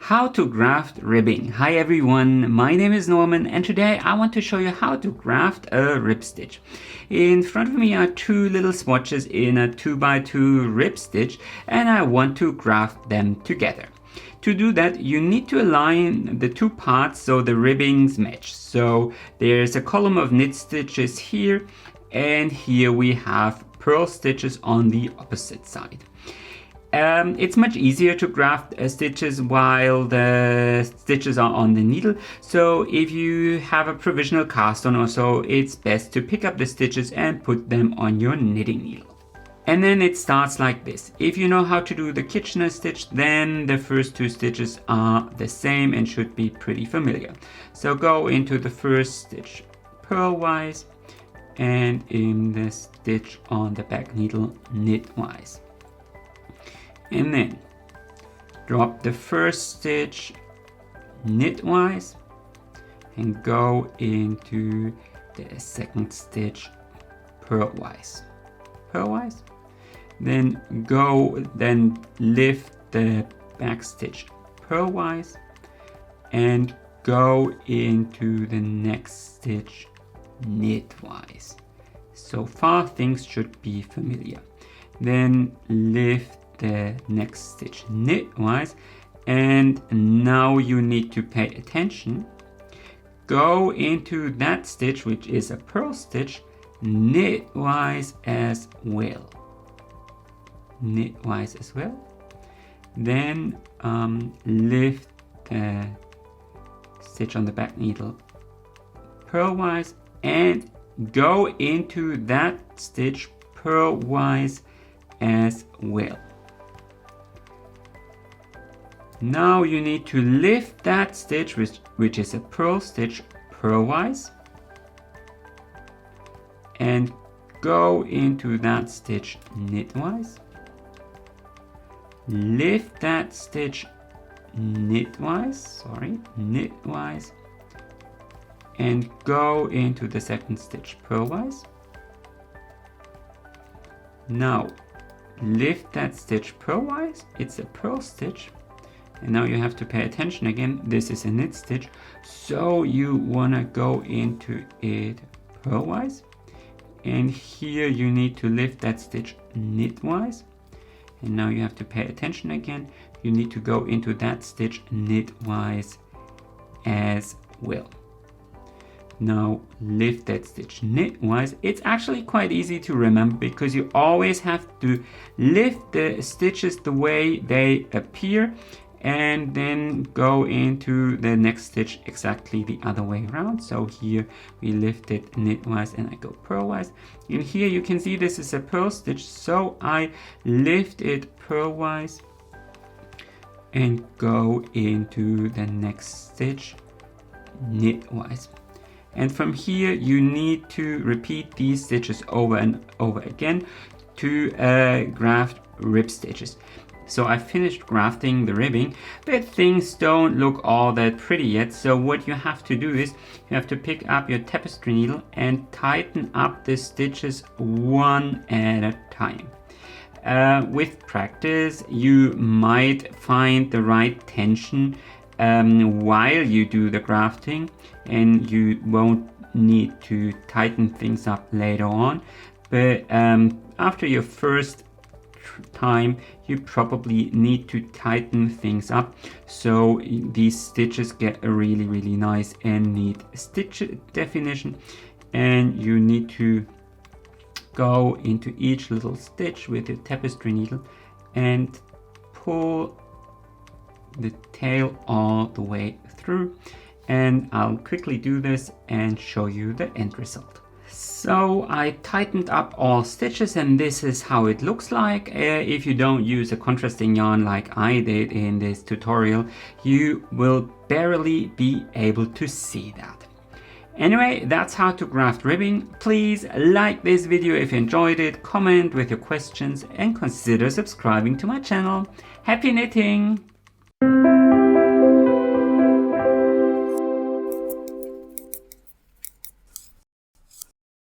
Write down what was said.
How to graft ribbing. Hi everyone, my name is Norman and today I want to show you how to graft a rib stitch. In front of me are two little swatches in a 2x2 rib stitch and I want to graft them together. To do that, you need to align the two parts so the ribbings match. So there's a column of knit stitches here and here we have purl stitches on the opposite side. It's much easier to graft stitches while the stitches are on the needle. So if you have a provisional cast on or so, it's best to pick up the stitches and put them on your knitting needle. And then it starts like this. If you know how to do the Kitchener stitch, then the first two stitches are the same and should be pretty familiar. So go into the first stitch purlwise and in the stitch on the back needle knitwise. And then drop the first stitch knitwise and go into the second stitch purlwise. Purlwise. Then lift the back stitch purlwise and go into the next stitch knitwise. So far things should be familiar. Then lift the next stitch knitwise and now you need to pay attention. Go into that stitch which is a purl stitch knitwise as well. Knitwise as well. Then lift the stitch on the back needle purlwise and go into that stitch purlwise as well. Now you need to lift that stitch which is a purl stitch purlwise and go into that stitch knitwise. Lift that stitch knitwise and go into the second stitch purlwise. Now lift that stitch purlwise, it's a purl stitch. And now you have to pay attention again, this is a knit stitch, so you wanna go into it purlwise. And here you need to lift that stitch knitwise. And now you have to pay attention again, you need to go into that stitch knitwise as well. Now lift that stitch knitwise. It's actually quite easy to remember because you always have to lift the stitches the way they appear and then go into the next stitch exactly the other way around. So here we lift it knitwise and I go purlwise. And here you can see this is a purl stitch, so I lift it purlwise and go into the next stitch knitwise. And from here you need to repeat these stitches over and over again to graft rib stitches. So I finished grafting the ribbing, but things don't look all that pretty yet. So what you have to do is you have to pick up your tapestry needle and tighten up the stitches one at a time. With practice, you might find the right tension while you do the grafting and you won't need to tighten things up later on. But after your first time you probably need to tighten things up so these stitches get a really nice and neat stitch definition, and you need to go into each little stitch with your tapestry needle and pull the tail all the way through, and I'll quickly do this and show you the end result. So I tightened up all stitches and this is how it looks like. If you don't use a contrasting yarn like I did in this tutorial, you will barely be able to see that. Anyway, that's how to graft ribbing. Please like this video if you enjoyed it, comment with your questions and consider subscribing to my channel. Happy knitting!